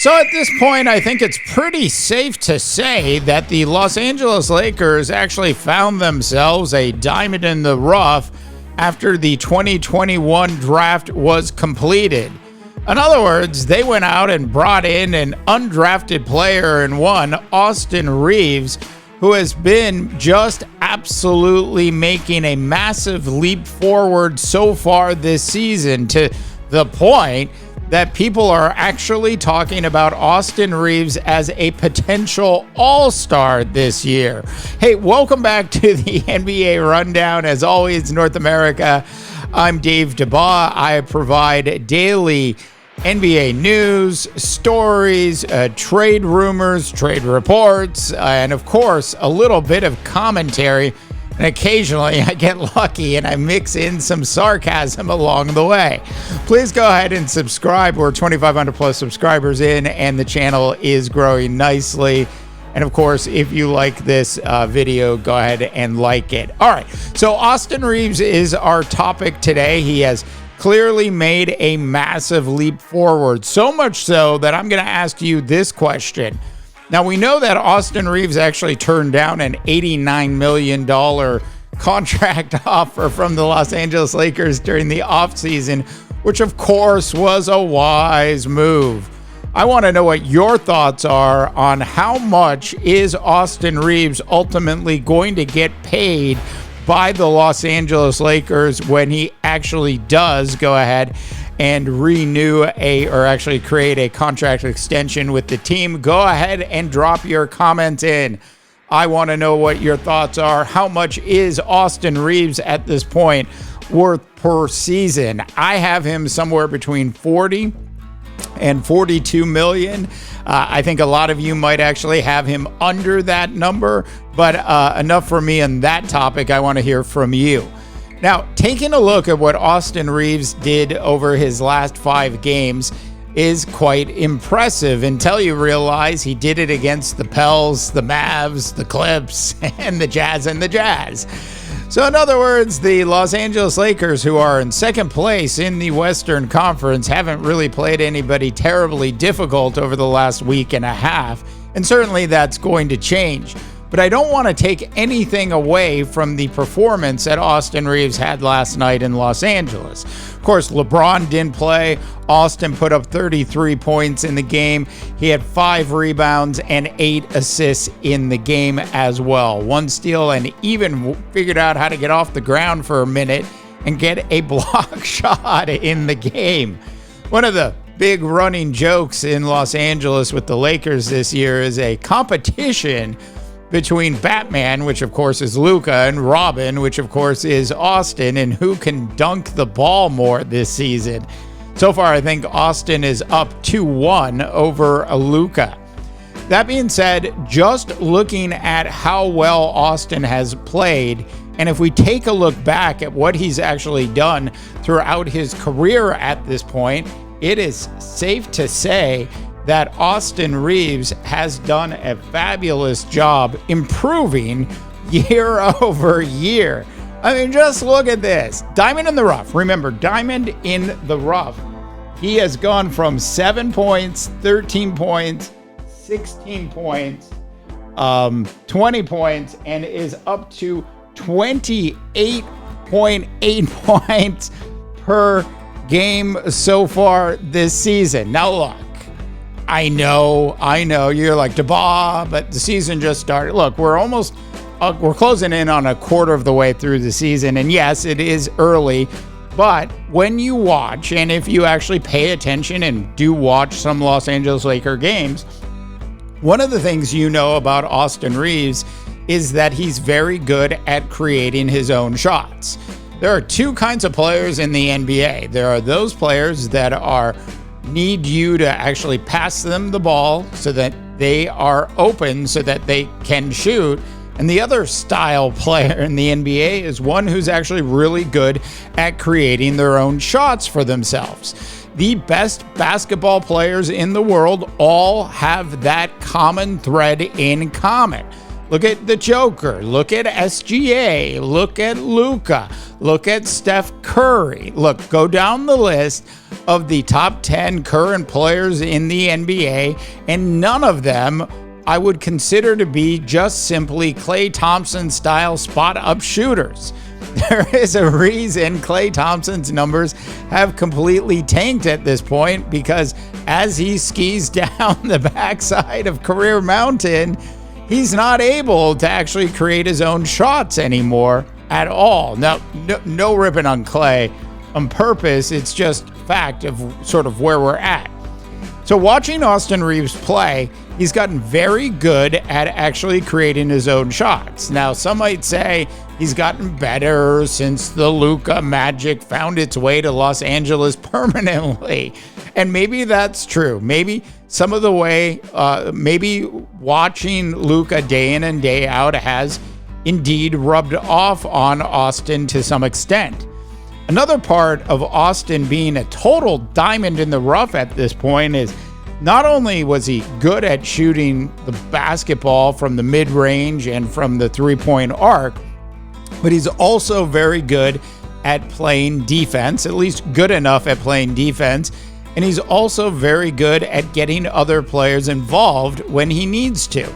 So at this point, I think it's pretty safe to say that the Los Angeles Lakers actually found themselves a diamond in the rough after the 2021 draft was completed. In other words, they went out and brought in an undrafted player in one, Austin Reaves, who has been just absolutely making a massive leap forward so far this season, to the point that people are actually talking about Austin Reaves as a potential all-star this year. Hey, welcome back to the NBA Rundown. As always, North America, I'm Dave Dabbah. I provide daily NBA news, stories, trade rumors, trade reports, and of course, a little bit of commentary. And occasionally I get lucky and I mix in some sarcasm along the way. Please go ahead and subscribe. We're 2,500 plus subscribers in, and the channel is growing nicely. And of course, if you like this video, go ahead and like it. All right, so Austin Reaves is our topic today. He has clearly made a massive leap forward, so much so that I'm going to ask you this question. Now, we know that Austin Reaves actually turned down an $89 million contract offer from the Los Angeles Lakers during the offseason, which of course was a wise move. I want to know what your thoughts are on how much is Austin Reaves ultimately going to get paid by the Los Angeles Lakers when he actually does go ahead and renew or actually create a contract extension with the team. Go ahead and drop your comments in. I want to know what your thoughts are. How much is Austin Reaves at this point worth per season? I have him somewhere between 40 and 42 million. I think a lot of you might actually have him under that number, but enough for me on that topic. I want to hear from you. Now, taking a look at what Austin Reaves did over his last 5 games is quite impressive until you realize he did it against the Pels, the Mavs, the Clips, and the Jazz. So in other words, the Los Angeles Lakers, who are in second place in the Western Conference, haven't really played anybody terribly difficult over the last week and a half, and certainly that's going to change. But I don't want to take anything away from the performance that Austin Reaves had last night in Los Angeles. Of course, LeBron didn't play. Austin put up 33 points in the game. He had 5 rebounds and 8 assists in the game as well. 1 steal, and even figured out how to get off the ground for a minute and get a block shot in the game. One of the big running jokes in Los Angeles with the Lakers this year is a competition between Batman, which of course is Luka, and Robin, which of course is Austin, and who can dunk the ball more this season. So far, I think Austin is up 2-1 over Luka. That being said, just looking at how well Austin has played, and if we take a look back at what he's actually done throughout his career at this point, it is safe to say that Austin Reaves has done a fabulous job improving year over year. I mean, just look at this. Diamond in the rough. Remember, diamond in the rough. He has gone from 7 points, 13 points, 16 points, 20 points, and is up to 28.8 points per game so far this season. Now look, I know, you're like, Dabbah, but the season just started. Look, we're closing in on a quarter of the way through the season, and yes, it is early, but when you watch, and if you actually pay attention and do watch some Los Angeles Lakers games, one of the things you know about Austin Reaves is that he's very good at creating his own shots. There are 2 kinds of players in the NBA. There are those players that need you to actually pass them the ball so that they are open so that they can shoot. And the other style player in the NBA is one who's actually really good at creating their own shots for themselves. The best basketball players in the world all have that common thread in common. Look at the Joker. Look at SGA. Look at Luka. Look at Steph Curry. Look, go down the list of the top 10 current players in the NBA, and none of them I would consider to be just simply Klay Thompson style spot up shooters. There is a reason Klay Thompson's numbers have completely tanked at this point, because as he skis down the backside of Career Mountain, he's not able to actually create his own shots anymore at all. Now, no ripping on Klay on purpose. It's just fact of sort of where we're at. So watching Austin Reaves play, he's gotten very good at actually creating his own shots. Now, some might say he's gotten better since the Luka magic found its way to Los Angeles permanently. And maybe that's true. Maybe some of the way, maybe watching Luka day in and day out has indeed rubbed off on Austin to some extent. Another part of Austin being a total diamond in the rough at this point is not only was he good at shooting the basketball from the mid-range and from the three-point arc, but he's also very good at playing defense, at least good enough at playing defense. And he's also very good at getting other players involved when he needs to.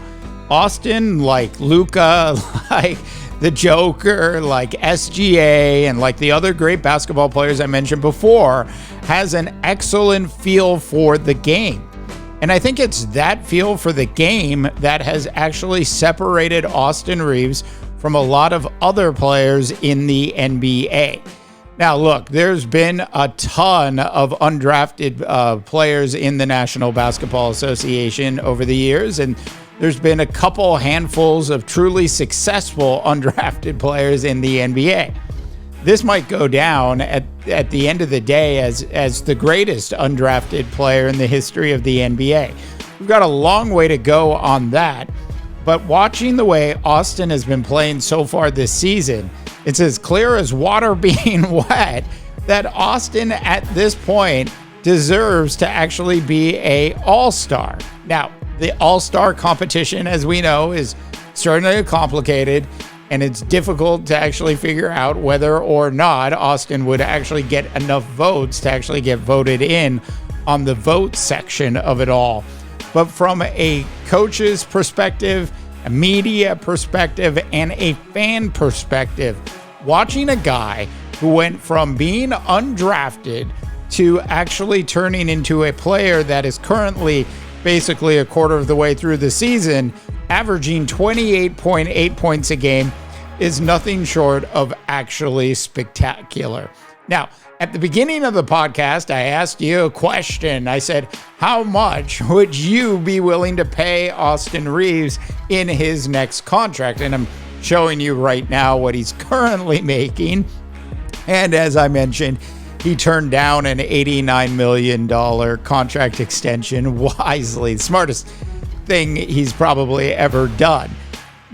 Austin, like Luka, like the Joker, like SGA, and like the other great basketball players I mentioned before, has an excellent feel for the game. And I think it's that feel for the game that has actually separated Austin Reaves from a lot of other players in the NBA. Now, look, there's been a ton of undrafted players in the National Basketball Association over the years, and there's been a couple handfuls of truly successful undrafted players in the NBA. This might go down at the end of the day as the greatest undrafted player in the history of the NBA. We've got a long way to go on that, but watching the way Austin has been playing so far this season, it's as clear as water being wet that Austin at this point deserves to actually be an all-star. Now, the all-star competition, as we know, is certainly complicated, and it's difficult to actually figure out whether or not Austin would actually get enough votes to actually get voted in on the vote section of it all. But from a coach's perspective, a media perspective, and a fan perspective, watching a guy who went from being undrafted to actually turning into a player that is currently basically a quarter of the way through the season, averaging 28.8 points a game, is nothing short of actually spectacular. Now, at the beginning of the podcast, I asked you a question. I said, how much would you be willing to pay Austin Reaves in his next contract? And I'm showing you right now what he's currently making. And as I mentioned, he turned down an $89 million contract extension wisely. The smartest thing he's probably ever done.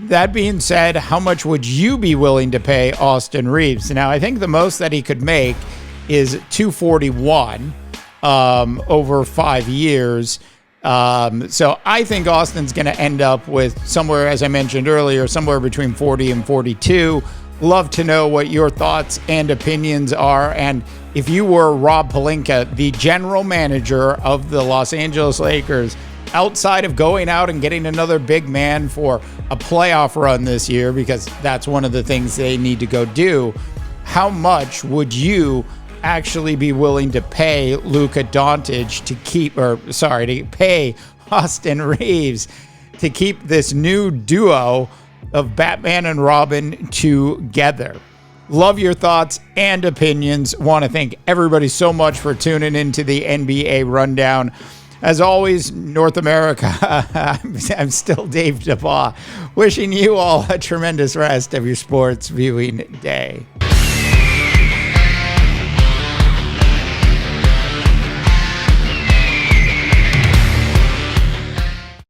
That being said, how much would you be willing to pay Austin Reaves? Now, I think the most that he could make is $241 over 5 years. So I think Austin's going to end up with somewhere, as I mentioned earlier, somewhere between 40 and 42. Love to know what your thoughts and opinions are. And if you were Rob Pelinka, the general manager of the Los Angeles Lakers, outside of going out and getting another big man for a playoff run this year, because that's one of the things they need to go do, how much would you actually be willing to pay Luka Doncic to pay Austin Reaves to keep this new duo of Batman and Robin together? Love your thoughts and opinions. Want to thank everybody so much for tuning into the NBA Rundown. As always, North America, I'm still Dave Dabbah, wishing you all a tremendous rest of your sports viewing day.